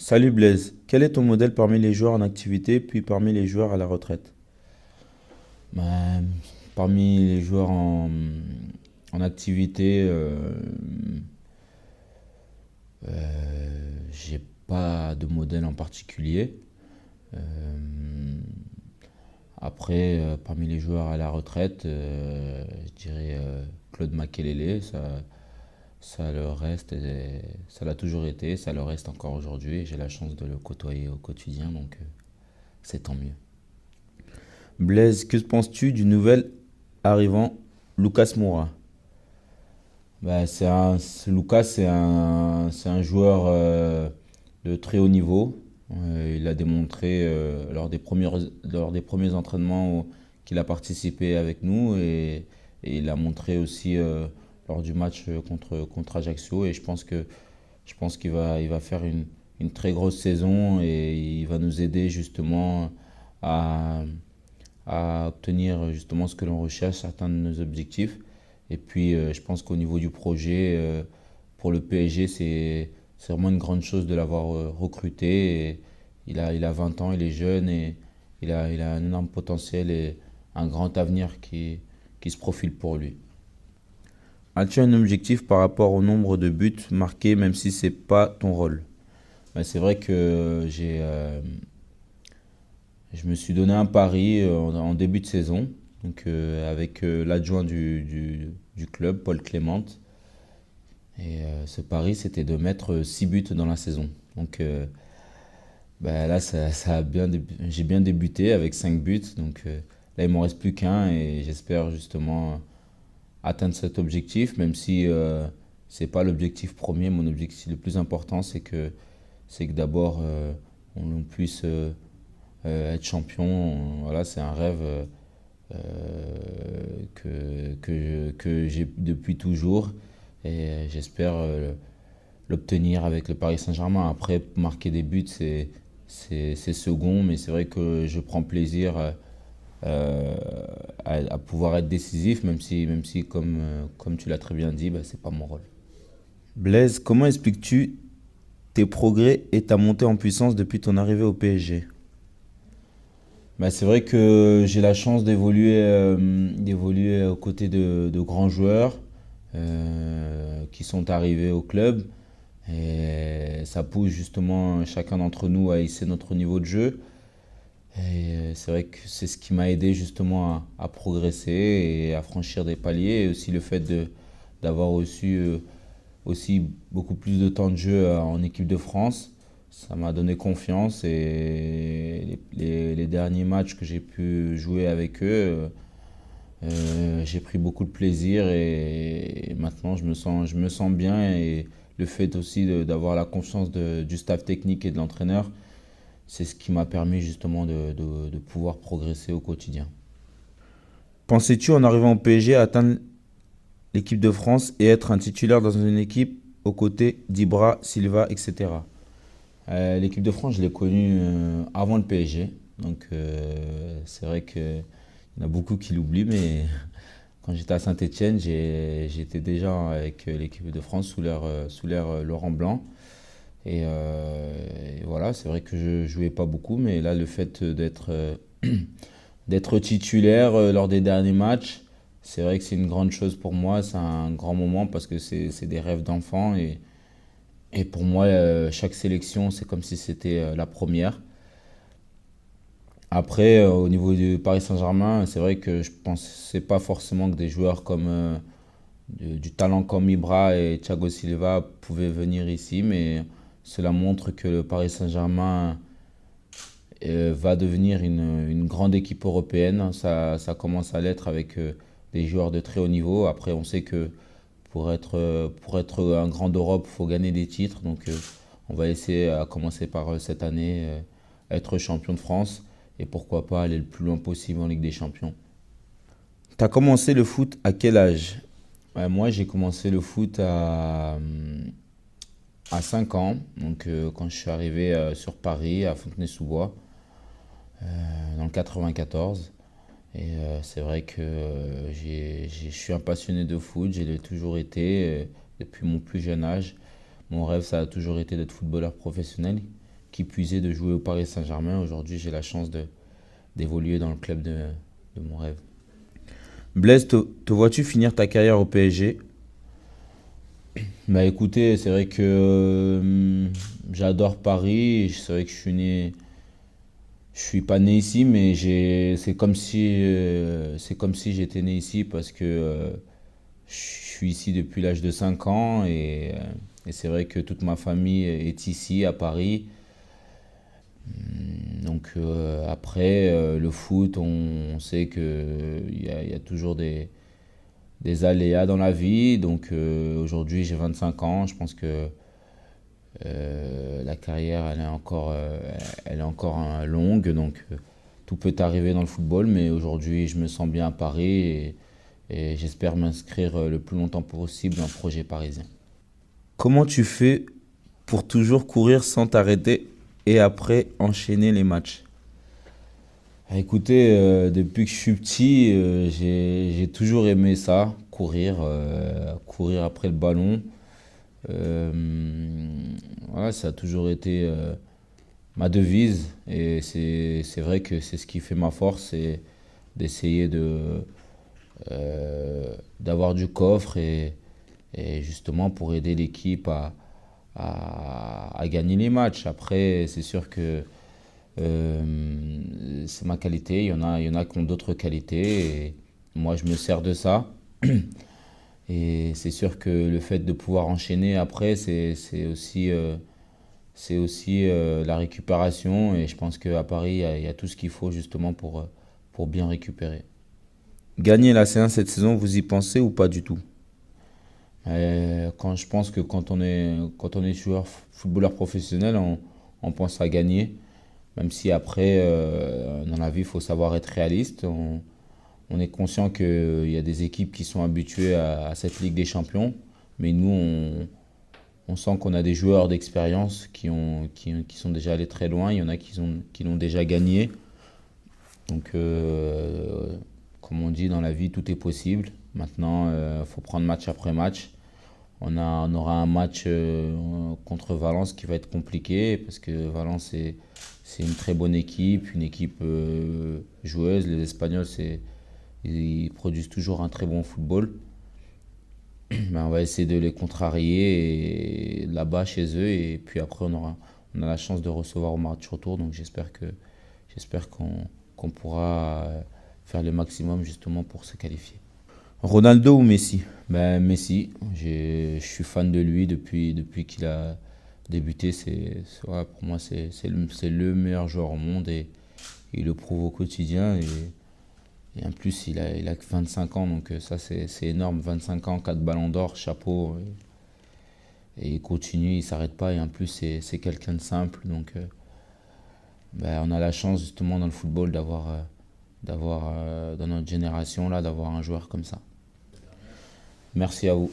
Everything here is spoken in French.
Salut Blaise, quel est ton modèle parmi les joueurs en activité puis parmi les joueurs à la retraite? Bah, parmi les joueurs en activité, j'ai pas de modèle en particulier. Euh, Après, parmi les joueurs à la retraite, je dirais Claude Makélélé, ça le reste, ça l'a toujours été, ça le reste encore aujourd'hui. Et j'ai la chance de le côtoyer au quotidien, donc c'est tant mieux. Blaise, que penses-tu du nouvel arrivant Lucas Moura? Bah, Lucas, c'est un joueur de très haut niveau. Il a démontré lors des premiers entraînements qu'il a participé avec nous et il a montré aussi lors du match contre Ajaccio. Et je pense qu'il va faire une très grosse saison et il va nous aider justement à, à obtenir justement ce que l'on recherche, atteindre nos objectifs. Et puis, je pense qu'au niveau du projet, pour le PSG, c'est vraiment une grande chose de l'avoir recruté. Et il a 20 ans, il est jeune et il a un énorme potentiel et un grand avenir qui se profile pour lui. As-tu un objectif par rapport au nombre de buts marqués même si c'est pas ton rôle? Mais c'est vrai que je me suis donné un pari en début de saison, donc avec l'adjoint du club, Paul Clément. Et ce pari, c'était de mettre 6 buts dans la saison. Donc bah, là, j'ai bien débuté avec 5 buts. Donc là, il m'en reste plus qu'un et j'espère justement atteindre cet objectif, même si c'est pas l'objectif premier. Mon objectif le plus important, c'est que d'abord on puisse être champion. Voilà, c'est un rêve que j'ai depuis toujours et j'espère l'obtenir avec le Paris Saint-Germain. Après, marquer des buts, c'est second, mais c'est vrai que je prends plaisir à pouvoir être décisif, même si comme tu l'as très bien dit, bah, c'est pas mon rôle. Blaise, comment expliques-tu tes progrès et ta montée en puissance depuis ton arrivée au PSG? Bah, c'est vrai que j'ai la chance d'évoluer aux côtés de grands joueurs qui sont arrivés au club. Et ça pousse justement chacun d'entre nous à hisser notre niveau de jeu. Et c'est vrai que c'est ce qui m'a aidé justement à progresser et à franchir des paliers. Et aussi le fait d'avoir reçu aussi beaucoup plus de temps de jeu en équipe de France. Ça m'a donné confiance et les derniers matchs que j'ai pu jouer avec eux, j'ai pris beaucoup de plaisir et maintenant je me sens bien et le fait aussi d'avoir la confiance du staff technique et de l'entraîneur, c'est ce qui m'a permis justement de pouvoir progresser au quotidien. Pensais-tu en arrivant au PSG atteindre l'équipe de France et être un titulaire dans une équipe aux côtés d'Ibra, Silva, etc.? L'équipe de France, je l'ai connue avant le PSG, donc c'est vrai qu'il y en a beaucoup qui l'oublient, mais quand j'étais à Saint-Étienne, j'étais déjà avec l'équipe de France sous l'ère Laurent Blanc. Et voilà, c'est vrai que je jouais pas beaucoup, mais là, le fait d'être titulaire lors des derniers matchs, c'est vrai que c'est une grande chose pour moi. C'est un grand moment parce que c'est des rêves d'enfant. Et pour moi, chaque sélection, c'est comme si c'était la première. Après, au niveau du Paris Saint-Germain, c'est vrai que je pensais pas forcément que des joueurs comme du talent comme Ibra et Thiago Silva pouvaient venir ici, mais cela montre que le Paris Saint-Germain va devenir une grande équipe européenne. Ça commence à l'être avec des joueurs de très haut niveau. Après, on sait que pour être un grand d'Europe, il faut gagner des titres. Donc, on va essayer à commencer par cette année être champion de France et pourquoi pas aller le plus loin possible en Ligue des Champions. T'as commencé le foot à quel âge? Ouais, moi, j'ai commencé le foot à 5 ans, donc quand je suis arrivé sur Paris, à Fontenay-sous-Bois, dans le 94. Et c'est vrai que je suis un passionné de foot, je l'ai toujours été depuis mon plus jeune âge. Mon rêve, ça a toujours été d'être footballeur professionnel. qui plus est de jouer au Paris Saint-Germain. Aujourd'hui, j'ai la chance d'évoluer dans le club de mon rêve. Blaise, te vois-tu finir ta carrière au PSG? Bah écoutez, c'est vrai que j'adore Paris. C'est vrai que je suis pas né ici, mais c'est comme si j'étais né ici parce que je suis ici depuis l'âge de 5 ans et c'est vrai que toute ma famille est ici à Paris. Donc après, le foot, on sait il y a toujours des aléas dans la vie. Donc aujourd'hui, j'ai 25 ans. Je pense que la carrière, elle est encore longue. Donc tout peut arriver dans le football. Mais aujourd'hui, je me sens bien à Paris et j'espère m'inscrire le plus longtemps possible dans le projet parisien. Comment tu fais pour toujours courir sans t'arrêter et après enchaîner les matchs? Ah, écoutez, depuis que je suis petit, j'ai toujours aimé ça, courir après le ballon. Euh, voilà, ça a toujours été ma devise et c'est vrai que c'est ce qui fait ma force, c'est d'essayer d'avoir du coffre et justement pour aider l'équipe à gagner les matchs. Après, c'est sûr que c'est ma qualité, il y en a qui ont d'autres qualités et moi je me sers de ça. Et c'est sûr que le fait de pouvoir enchaîner après, c'est aussi la récupération. Et je pense qu'à Paris, il y a tout ce qu'il faut justement pour bien récupérer. Gagner la C1 cette saison, vous y pensez ou pas du tout? Quand je pense que quand on est joueur footballeur professionnel, on pense à gagner. Même si après, dans la vie, il faut savoir être réaliste. On est conscient qu'il y a des équipes qui sont habituées à cette Ligue des Champions. Mais nous, on sent qu'on a des joueurs d'expérience qui sont déjà allés très loin. Il y en a qui l'ont déjà gagné. Donc, comme on dit dans la vie, tout est possible. Maintenant, il faut prendre match après match. On aura un match contre Valence qui va être compliqué parce que Valence, c'est une très bonne équipe, une équipe joueuse. Les Espagnols, ils produisent toujours un très bon football. Ben, on va essayer de les contrarier là-bas chez eux et puis après on a la chance de recevoir au match retour. Donc j'espère qu'on pourra faire le maximum justement pour se qualifier. Ronaldo ou Messi? Ben, Messi, je suis fan de lui depuis qu'il a débuté. Ouais, pour moi, c'est le meilleur joueur au monde et il le prouve au quotidien. Et en plus, il a que 25 ans, donc ça, c'est énorme. 25 ans, 4 ballons d'or, chapeau. Et il continue, il ne s'arrête pas. Et en plus, c'est quelqu'un de simple. Donc, ben, on a la chance, justement, dans le football, dans notre génération, là, d'avoir un joueur comme ça. Merci à vous.